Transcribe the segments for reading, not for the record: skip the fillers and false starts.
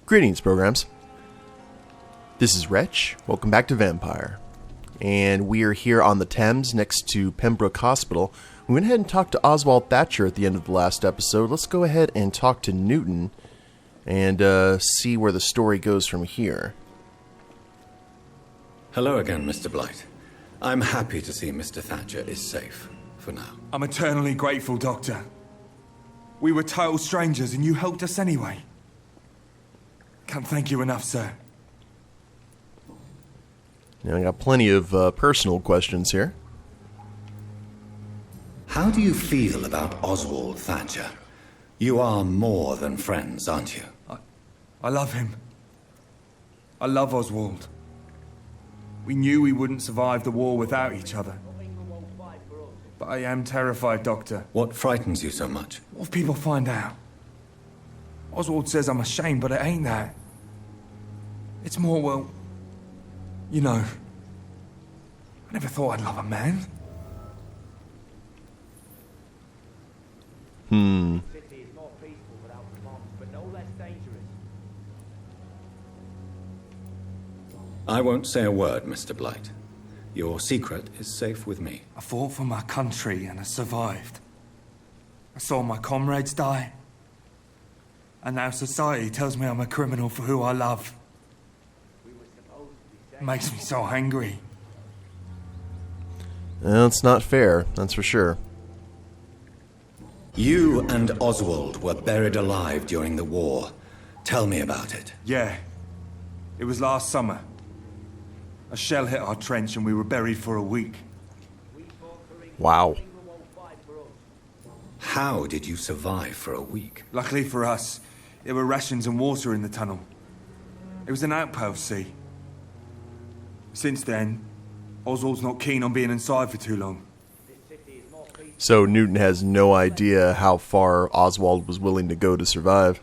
Greetings, programs. This is Wretch. Welcome back to Vampyr. And we are here on the Thames next to Pembroke Hospital. We went ahead and talked to Oswald Thatcher at the end of the last episode. Let's go ahead and talk to Newton and see where the story goes from here. Hello again, Mr. Blight. I'm happy to see Mr. Thatcher is safe, for now. I'm eternally grateful, Doctor. We were total strangers and you helped us anyway. Can't thank you enough, sir. Now, I got plenty of personal questions here. How do you feel about Oswald Thatcher? You are more than friends, aren't you? I love him. I love Oswald. We knew we wouldn't survive the war without each other. But I am terrified, Doctor. What frightens you so much? What if people find out? Oswald says I'm ashamed, but it ain't that. It's more, well, you know, I never thought I'd love a man. I won't say a word, Mr. Blight. Your secret is safe with me. I fought for my country and I survived. I saw my comrades die. And now society tells me I'm a criminal for who I love. It makes me so angry. Well, it's not fair, that's for sure. You and Oswald were buried alive during the war. Tell me about it. Yeah. It was last summer. A shell hit our trench and we were buried for a week. Wow. How did you survive for a week? Luckily for us, there were rations and water in the tunnel. It was an outpost, see. Since then, Oswald's not keen on being inside for too long. So Newton has no idea how far Oswald was willing to go to survive.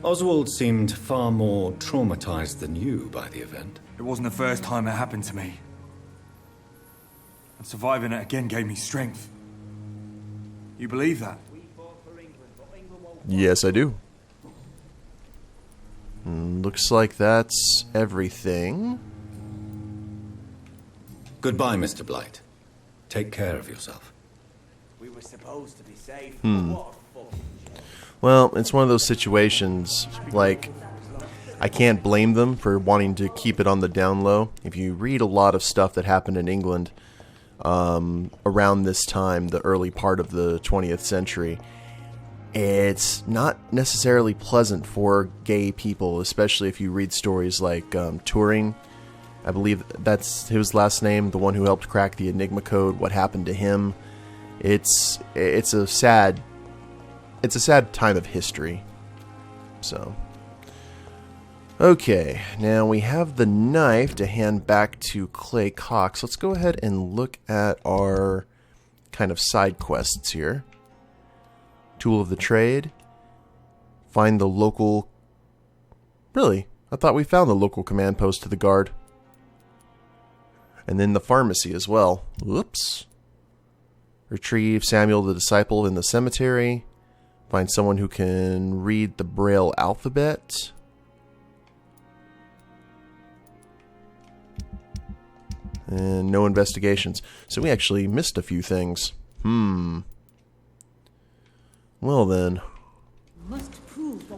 Oswald seemed far more traumatized than you by the event. It wasn't the first time it happened to me. And surviving it again gave me strength. You believe that? Yes, I do. Looks like that's everything. Goodbye, Mr. Blight. Take care of yourself. We were supposed to be safe. Well, it's one of those situations, like, I can't blame them for wanting to keep it on the down low. If you read a lot of stuff that happened in England around this time, the early part of the 20th century, it's not necessarily pleasant for gay people, especially if you read stories like Turing. I believe that's his last name, the one who helped crack the Enigma code, what happened to him. It's a sad time of history. So, okay, now we have the knife to hand back to Clay Cox. Let's go ahead and look at our kind of side quests here. Tool of the trade. Find the local... Really? I thought we found the local command post to the guard. And then the pharmacy as well. Whoops. Retrieve Samuel the disciple in the cemetery. Find someone who can read the Braille alphabet. And no investigations. So we actually missed a few things. Well then.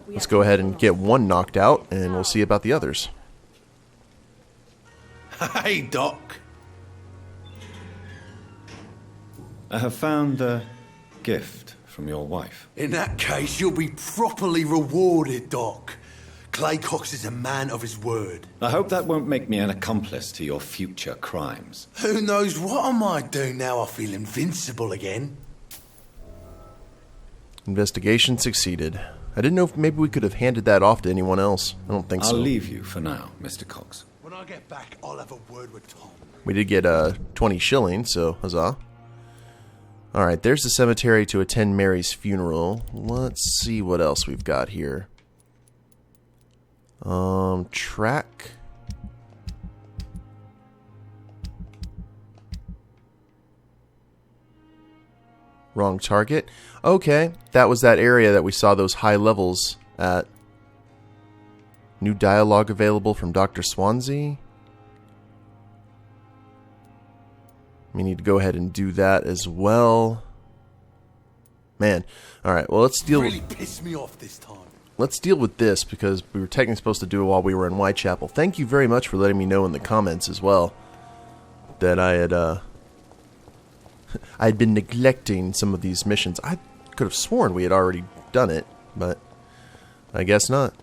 Let's go ahead and get one knocked out, and we'll see about the others. Hey, Doc. I have found a gift from your wife. In that case, you'll be properly rewarded, Doc. Clay Cox is a man of his word. I hope that won't make me an accomplice to your future crimes. Who knows what I might do now I feel invincible again. Investigation succeeded. I didn't know if maybe we could have handed that off to anyone else. I don't think so. I'll leave you for now, Mr. Cox. When I get back, I'll have a word with Tom. We did get 20 shillings, so huzzah. Alright, there's the cemetery to attend Mary's funeral. Let's see what else we've got here. Track. Wrong target. Okay, that was that area that we saw those high levels at. New dialogue available from Dr. Swansea. We need to go ahead and do that as well. Man. Alright, well, let's deal with... Really pissed me off this time. Let's deal with this, because we were technically supposed to do it while we were in Whitechapel. Thank you very much for letting me know in the comments as well that I had been neglecting some of these missions. I could have sworn we had already done it, but I guess not.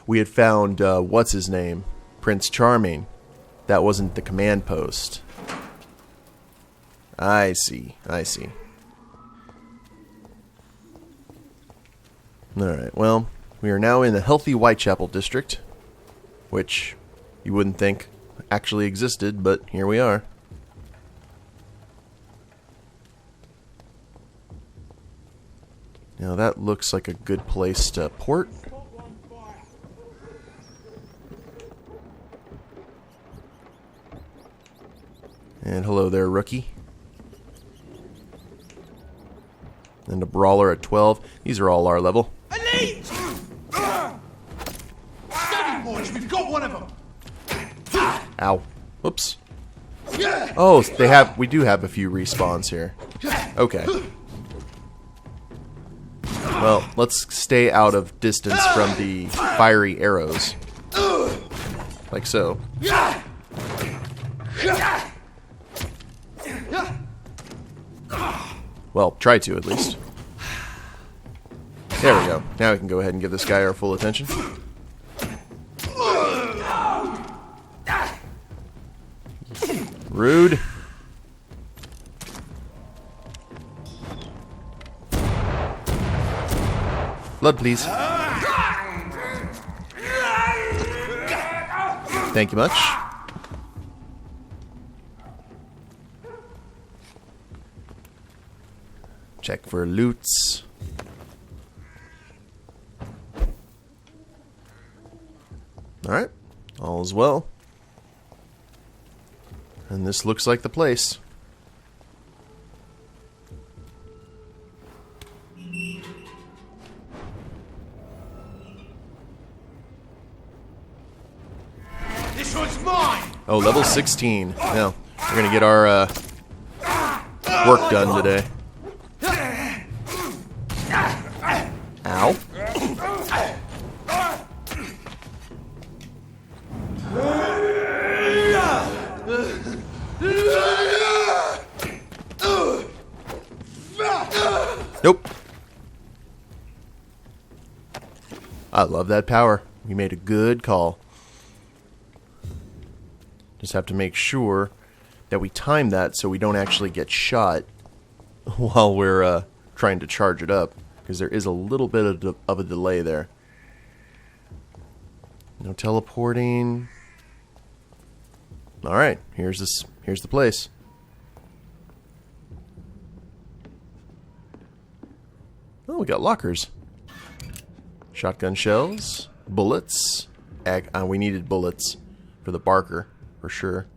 We had found, what's his name? Prince Charming. That wasn't the command post. I see. Alright, well, we are now in the healthy Whitechapel district, which you wouldn't think actually existed, but here we are. Now that looks like a good place to port. And hello there, rookie. And a brawler at 12. These are all our level. Elite! Steady, boys, we've got one of them. Ow. Whoops. Oh, we do have a few respawns here. Okay. Well, let's stay out of distance from the fiery arrows. Like so. Well, try to at least. There we go. Now we can go ahead and give this guy our full attention. Rude. Blood, please. Thank you much. Check for loots. Alright. All is well. And this looks like the place. This one's mine! Oh, level 16. Now, we're gonna get our work done today. Ow. Nope. I love that power. We made a good call. Just have to make sure that we time that so we don't actually get shot while we're trying to charge it up, because there is a little bit of a delay there. No teleporting. All right, here's the place. Oh, we got lockers. Shotgun shells, bullets. We needed bullets for the Barker, for sure.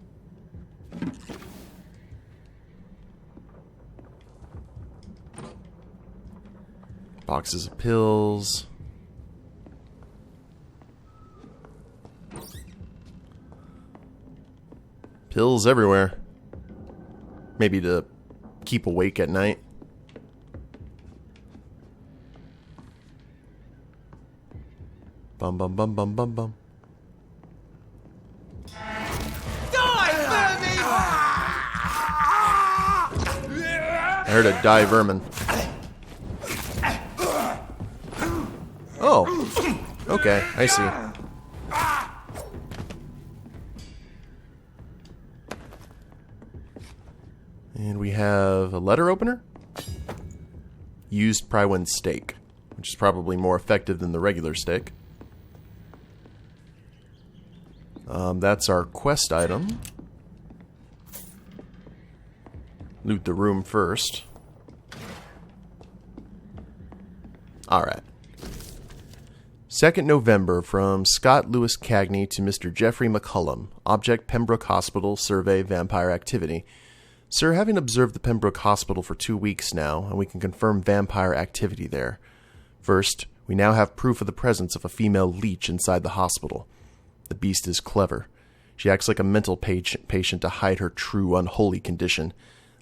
Boxes of pills. Pills everywhere. Maybe to keep awake at night. Bum bum bum bum bum bum. I heard a die vermin. Oh, okay, I see. And we have a letter opener. Used Prywin stake, which is probably more effective than the regular stake. That's our quest item. Loot the room first. Alright. 2nd November, from Scott Lewis Cagney to Mr. Jeffrey McCullum. Object Pembroke Hospital, survey vampire activity. Sir, having observed the Pembroke Hospital for 2 weeks now, and we can confirm vampire activity there. First, we We now have proof of the presence of a female leech inside the hospital. The beast is clever. She acts like a mental patient to hide her true unholy condition.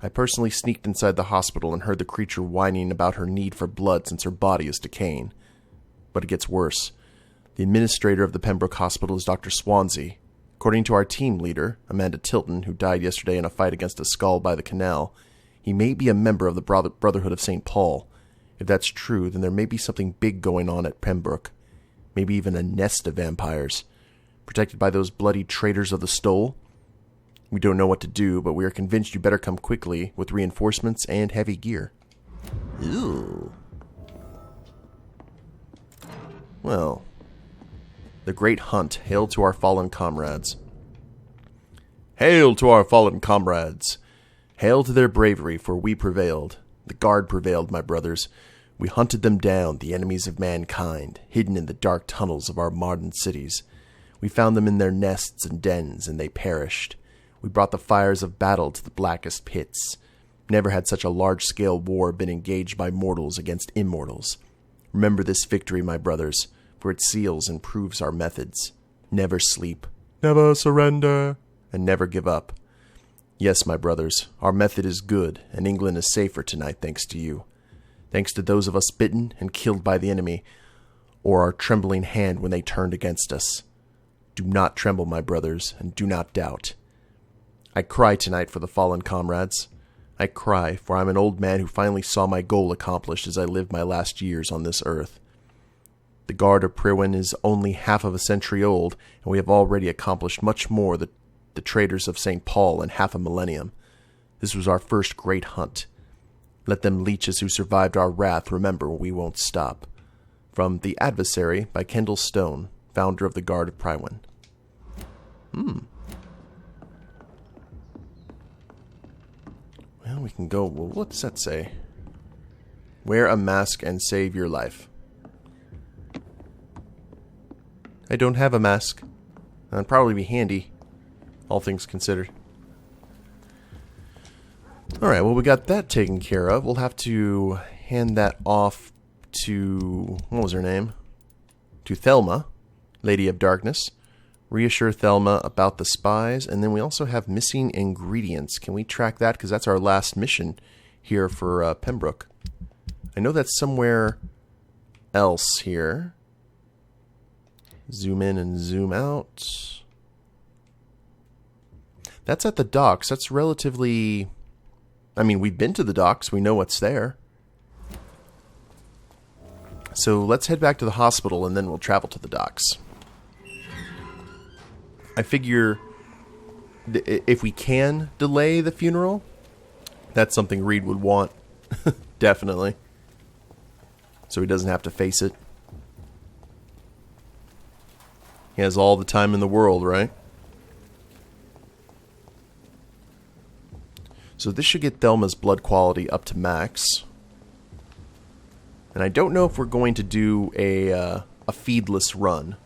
I personally sneaked inside the hospital and heard the creature whining about her need for blood since her body is decaying. But it gets worse. The administrator of the Pembroke Hospital is Dr. Swansea. According to our team leader, Amanda Tilton, who died yesterday in a fight against a skull by the canal, he may be a member of the Brotherhood of St. Paul. If that's true, then there may be something big going on at Pembroke. Maybe even a nest of vampires. Protected by those bloody traitors of the stole? We don't know what to do, but we are convinced you better come quickly with reinforcements and heavy gear. Ew. Well, the great hunt. Hail to our fallen comrades. Hail to our fallen comrades. Hail to their bravery, for we prevailed. The guard prevailed, my brothers. We hunted them down, the enemies of mankind, hidden in the dark tunnels of our modern cities. We found them in their nests and dens, and they perished. We brought the fires of battle to the blackest pits. Never had such a large-scale war been engaged by mortals against immortals. Remember this victory, my brothers, for it seals and proves our methods. Never sleep, never surrender, and never give up. Yes, my brothers, our method is good, and England is safer tonight thanks to you. Thanks to those of us bitten and killed by the enemy, or our trembling hand when they turned against us. Do not tremble, my brothers, and do not doubt. I cry tonight for the fallen comrades. I cry, for I'm an old man who finally saw my goal accomplished as I lived my last years on this earth. The Guard of Prywin is only half of a century old, and we have already accomplished much more than the traitors of St. Paul in half a millennium. This was our first great hunt. Let them leeches who survived our wrath remember we won't stop. From The Adversary by Kendall Stone, founder of the Guard of Prywin. Well, we can go... Well, what does that say? Wear a mask and save your life. I don't have a mask. That'd probably be handy, all things considered. Alright, well, we got that taken care of. We'll have to hand that off to... What was her name? To Thelma, Lady of Darkness. Reassure Thelma about the spies. And then we also have missing ingredients. Can we track that? Because that's our last mission here for Pembroke. I know that's somewhere else here. Zoom in and zoom out. That's at the docks. That's relatively... I mean, we've been to the docks. We know what's there. So let's head back to the hospital and then we'll travel to the docks. I figure if we can delay the funeral, that's something Reid would want. Definitely. So he doesn't have to face it. He has all the time in the world, right? So this should get Thelma's blood quality up to max. And I don't know if we're going to do a feedless run.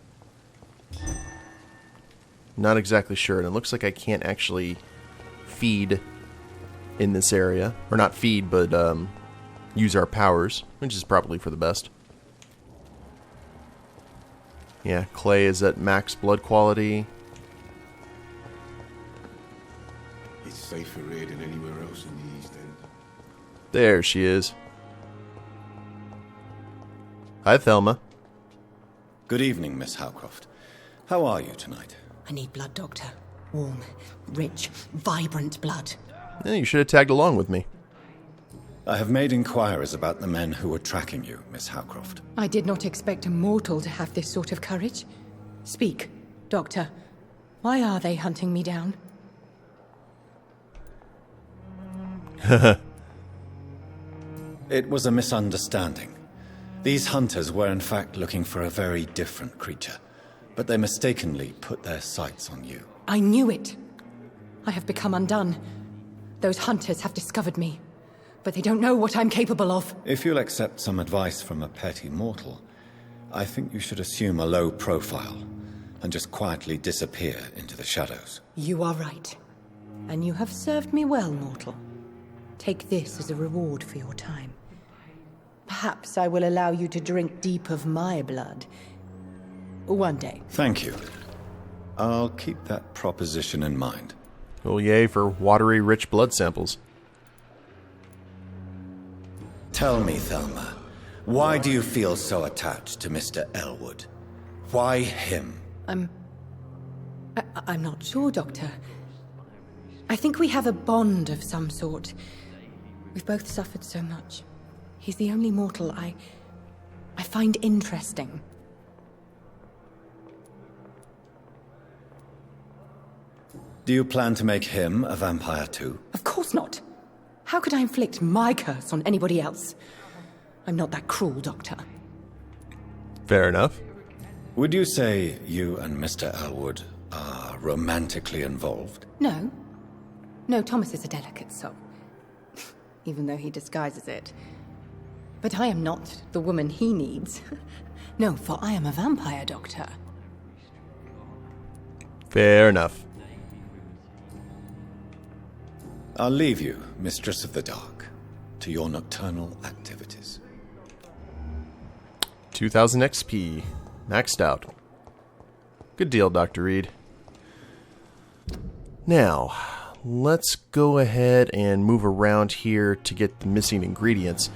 Not exactly sure. And it looks like I can't actually feed in this area. Or not feed, but use our powers, which is probably for the best. Yeah, Clay is at max blood quality. It's safer here than anywhere else in the East End. There she is. Hi, Thelma. Good evening, Miss Howcroft. How are you tonight? I need blood, Doctor. Warm, rich, vibrant blood. Yeah, you should have tagged along with me. I have made inquiries about the men who were tracking you, Miss Howcroft. I did not expect a mortal to have this sort of courage. Speak, Doctor. Why are they hunting me down? It was a misunderstanding. These hunters were in fact looking for a very different creature, but they mistakenly put their sights on you. I knew it. I have become undone. Those hunters have discovered me, but they don't know what I'm capable of. If you'll accept some advice from a petty mortal, I think you should assume a low profile and just quietly disappear into the shadows. You are right. And you have served me well, mortal. Take this as a reward for your time. Perhaps I will allow you to drink deep of my blood. One day. Thank you. I'll keep that proposition in mind. Oh, yay for watery, rich blood samples. Tell me, Thelma, why do you feel so attached to Mr. Elwood? Why him? I'm not sure, Doctor. I think we have a bond of some sort. We've both suffered so much. He's the only mortal I find interesting. Do you plan to make him a vampire too? Of course not. How could I inflict my curse on anybody else? I'm not that cruel, Doctor. Fair enough. Would you say you and Mr. Elwood are romantically involved? No. No, Thomas is a delicate soul. Even though he disguises it. But I am not the woman he needs. No, for I am a vampire, Doctor. Fair enough. I'll leave you, Mistress of the Dark, to your nocturnal activities. 2000 XP. Maxed out. Good deal, Dr. Reid. Now, let's go ahead and move around here to get the missing ingredients.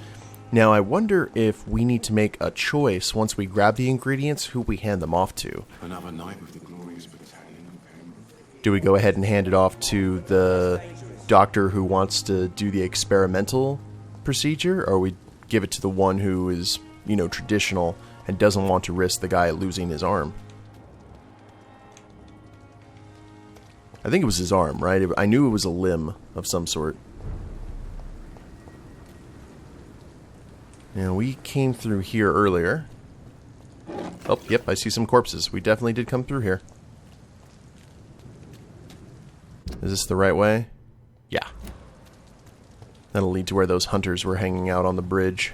Now, I wonder if we need to make a choice once we grab the ingredients, who we hand them off to. Another night with the glorious battalion of Pembroke. Do we go ahead and hand it off to the doctor who wants to do the experimental procedure, or we give it to the one who is, traditional and doesn't want to risk the guy losing his arm? I think it was his arm, right? I knew it was a limb of some sort. Now, we came through here earlier. Oh, yep, I see some corpses. We definitely did come through here. Is this the right way? Yeah. That'll lead to where those hunters were hanging out on the bridge.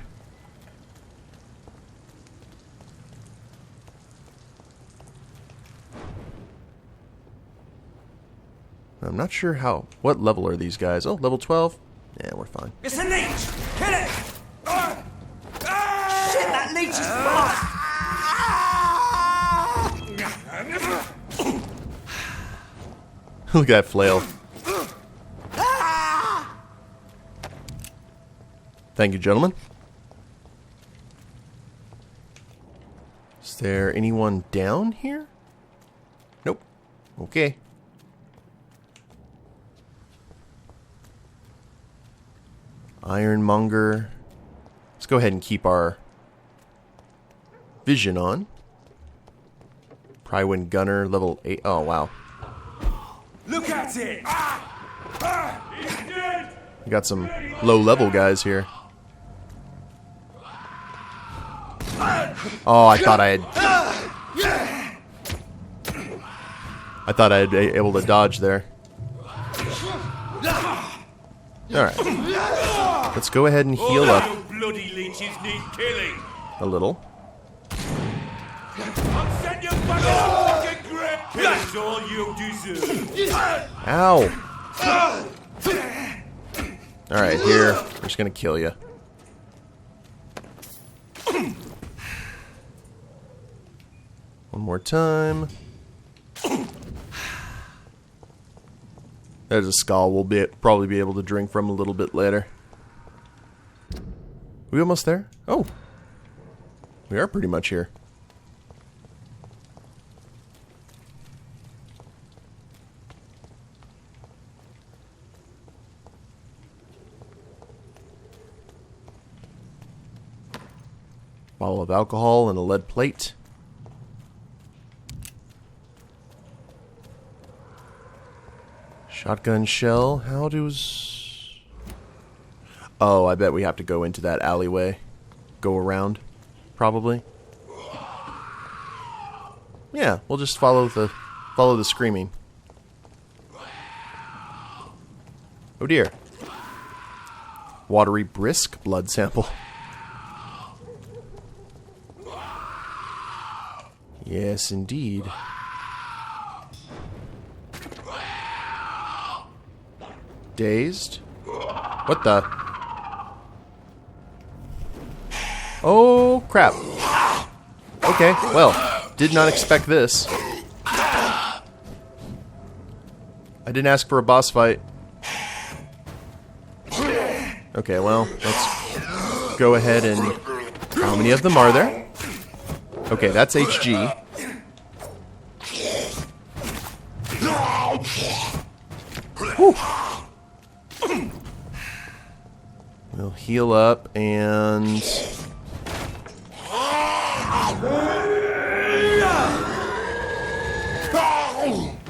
I'm not sure what level are these guys? Oh, level 12? Yeah, we're fine. It's a leech! Kill it! Shit, that leech is fast! Look at that flail. Thank you, gentlemen. Is there anyone down here? Nope. Okay. Ironmonger. Let's go ahead and keep our vision on. Prywind Gunner, level 8. Oh, wow. Look at it! He's dead! We got some low-level guys here. Oh, I thought I'd be able to dodge there. Alright. Let's go ahead and heal up Bloody leeches need killing! a little. I'll send you back to fucking grave! That's all you deserve! Ow! Alright, here. We're just gonna kill you. One more time. There's a skull we'll probably be able to drink from a little bit later. We almost there? Oh. We are pretty much here. Bottle of alcohol and a lead plate. Shotgun shell. How does... Oh, I bet we have to go into that alleyway. Go around, probably. Yeah, we'll just follow the screaming. Oh dear. Watery brisk blood sample. Yes, indeed. Dazed? What the? Oh, crap. Okay, well, did not expect this. I didn't ask for a boss fight. Okay, well, let's go ahead and... How many of them are there? Okay, that's HG. Whew. We'll heal up and...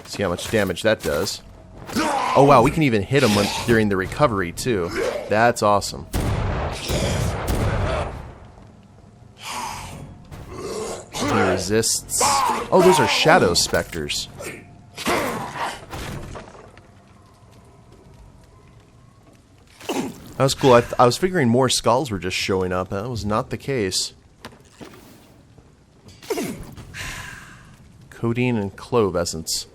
See how much damage that does. Oh wow, we can even hit him during the recovery too. That's awesome. He resists. Oh, those are shadow specters. That was cool. I was figuring more skulls were just showing up. That was not the case. Codeine and clove essence.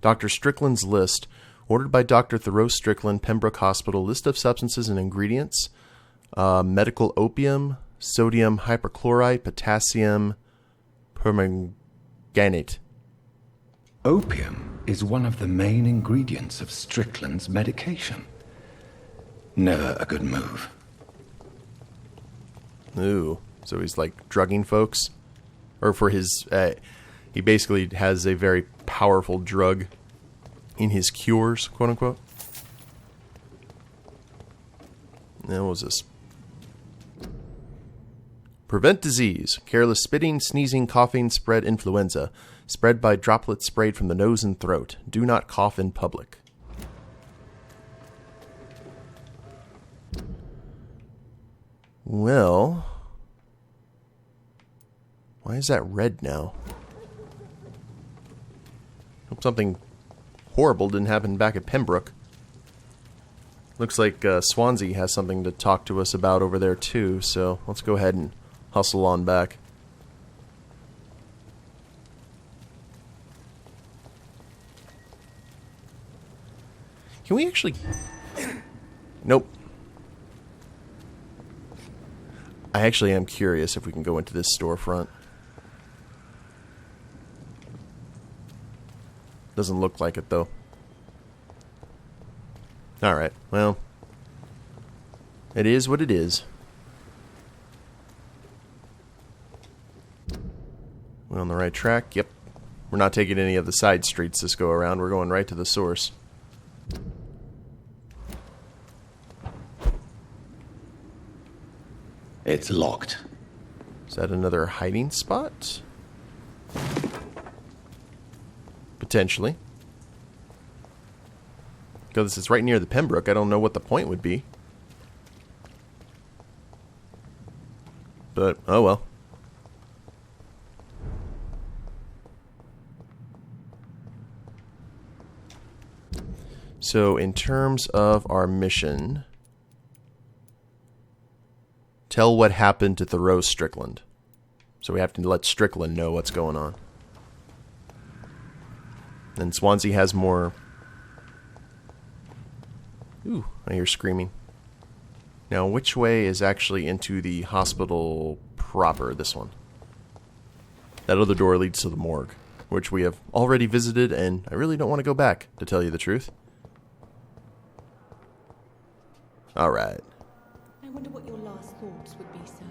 Dr. Strickland's list. Ordered by Dr. Thoreau Strickland, Pembroke Hospital. List of substances and ingredients. Medical opium, sodium hypochlorite, potassium permanganate. Opium is one of the main ingredients of Strickland's medication. Never a good move. Ooh, so he's like drugging folks? Or for his... he basically has a very powerful drug in his cures, quote-unquote. Now, what was this? Prevent disease. Careless spitting, sneezing, coughing, spread influenza. Spread by droplets sprayed from the nose and throat. Do not cough in public. Well... Why is that red now? Hope something horrible didn't happen back at Pembroke. Looks like Swansea has something to talk to us about over there too, so let's go ahead and hustle on back. Can we actually... Nope. I actually am curious if we can go into this storefront. Doesn't look like it, though. Alright, well. It is what it is. We're on the right track. Yep. We're not taking any of the side streets this go around. We're going right to the source. It's locked. Is that another hiding spot? Potentially. Because it's right near the Pembroke, I don't know what the point would be. But, oh well. So, in terms of our mission... Tell what happened to Thoreau Strickland. So we have to let Strickland know what's going on. And Swansea has more... Ooh, I hear screaming. Now, which way is actually into the hospital proper? This one. That other door leads to the morgue, which we have already visited, and I really don't want to go back, to tell you the truth. Alright. I wonder what your last thoughts would be, sir.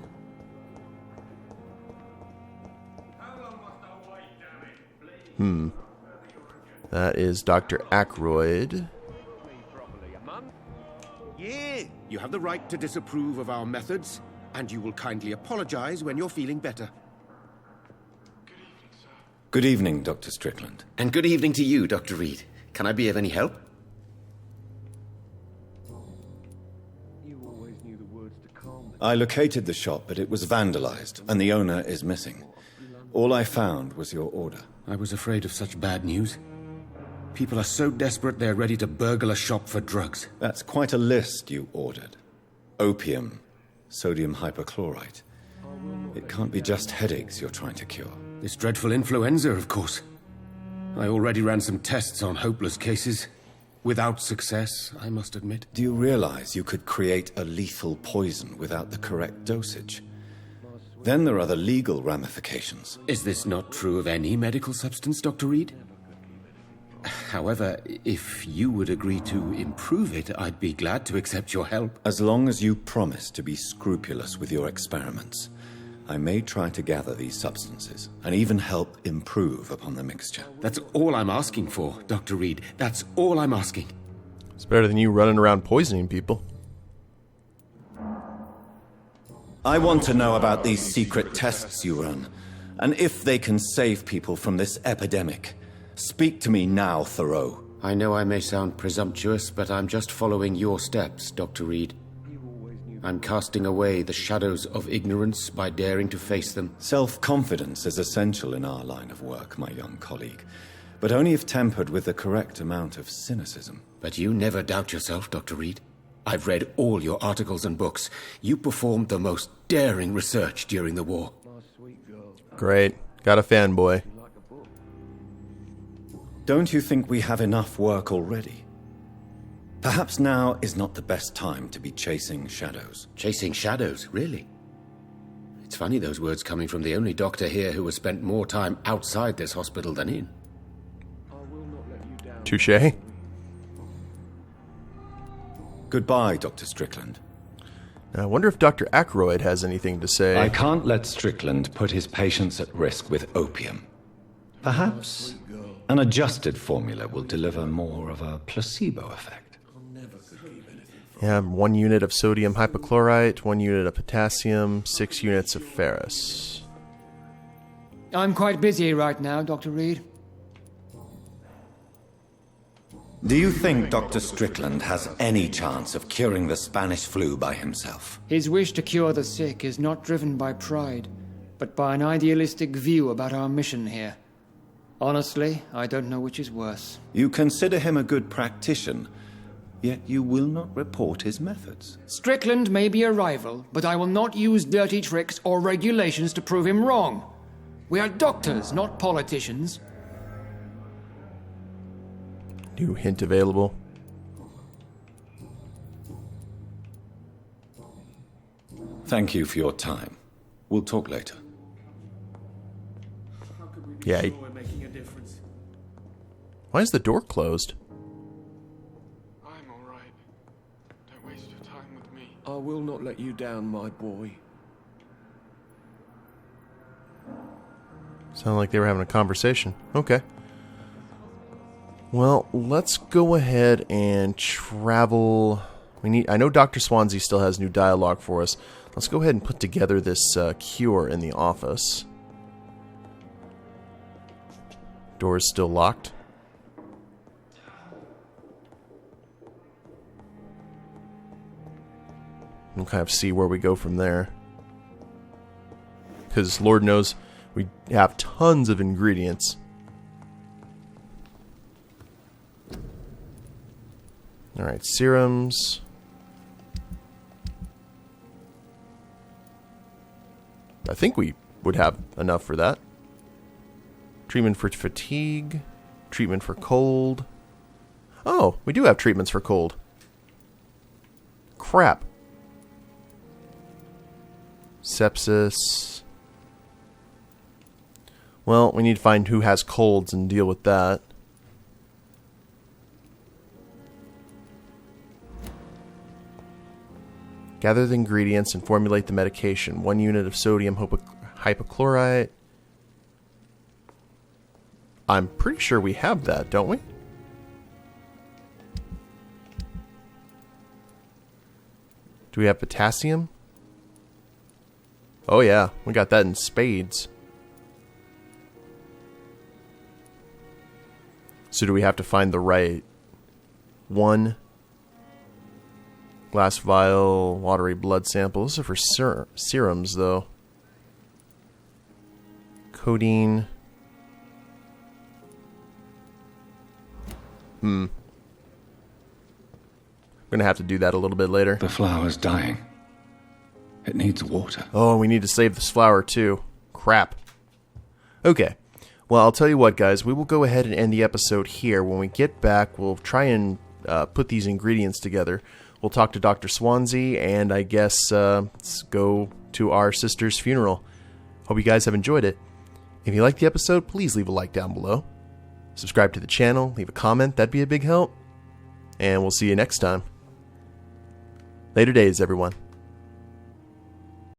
That is Dr. Ackroyd. Yeah, you have the right to disapprove of our methods, and you will kindly apologize when you're feeling better. Good evening, Dr. Strickland. And good evening to you, Dr. Reid. Can I be of any help? I located the shop, but it was vandalized, and the owner is missing. All I found was your order. I was afraid of such bad news. People are so desperate they're ready to burgle a shop for drugs. That's quite a list you ordered. Opium, sodium hypochlorite. It can't be just headaches you're trying to cure. This dreadful influenza, of course. I already ran some tests on hopeless cases. Without success, I must admit. Do you realize you could create a lethal poison without the correct dosage? Then there are the legal ramifications. Is this not true of any medical substance, Dr. Reid? However, if you would agree to improve it, I'd be glad to accept your help. As long as you promise to be scrupulous with your experiments, I may try to gather these substances and even help improve upon the mixture. That's all I'm asking for, Dr. Reid. That's all I'm asking. It's better than you running around poisoning people. I want to know about these secret tests you run, and if they can save people from this epidemic. Speak to me now, Thoreau. I know I may sound presumptuous, but I'm just following your steps, Dr. Reid. I'm casting away the shadows of ignorance by daring to face them. Self-confidence is essential in our line of work, my young colleague, but only if tempered with the correct amount of cynicism. But you never doubt yourself, Dr. Reid. I've read all your articles and books. You performed the most daring research during the war. Great. Got a fanboy. Don't you think we have enough work already? Perhaps now is not the best time to be chasing shadows. Chasing shadows, really? It's funny those words coming from the only doctor here who has spent more time outside this hospital than in. Touché. Goodbye, Dr. Strickland. Now, I wonder if Dr. Aykroyd has anything to say. I can't let Strickland put his patients at risk with opium. Perhaps an adjusted formula will deliver more of a placebo effect. Yeah, 1 unit of sodium hypochlorite, 1 unit of potassium, 6 units of ferrous. I'm quite busy right now, Dr. Reid. Do you think Dr. Strickland has any chance of curing the Spanish flu by himself? His wish to cure the sick is not driven by pride, but by an idealistic view about our mission here. Honestly, I don't know which is worse. You consider him a good practitioner, yet you will not report his methods. Strickland may be a rival, but I will not use dirty tricks or regulations to prove him wrong. We are doctors, not politicians. New hint available. Thank you for your time. We'll talk later. Yeah. Why is the door closed? I'm all right. Don't waste your time with me. I will not let you down, my boy. Sounded like they were having a conversation. Okay. Well, let's go ahead and travel. I know Dr. Swansea still has new dialogue for us. Let's go ahead and put together this cure in the office. Door is still locked. We'll kind of see where we go from there. Because Lord knows we have tons of ingredients. Alright, serums. I think we would have enough for that. Treatment for fatigue. Treatment for cold. Oh, we do have treatments for cold. Crap. Sepsis. Well, we need to find who has colds and deal with that. Gather the ingredients and formulate the medication. 1 unit of sodium hypochlorite. I'm pretty sure we have that, don't we? Do we have potassium? Oh yeah, we got that in spades. So do we have to find the right one? Glass vial, watery blood sample. Those are for serums, though. Codeine. I'm gonna have to do that a little bit later. The flower's dying. It needs water. Oh, we need to save this flower, too. Crap. Okay. Well, I'll tell you what, guys. We will go ahead and end the episode here. When we get back, we'll try and put these ingredients together. We'll talk to Dr. Swansea, and I guess let's go to our sister's funeral. Hope you guys have enjoyed it. If you liked the episode, please leave a like down below. Subscribe to the channel, leave a comment, that'd be a big help. And we'll see you next time. Later days, everyone.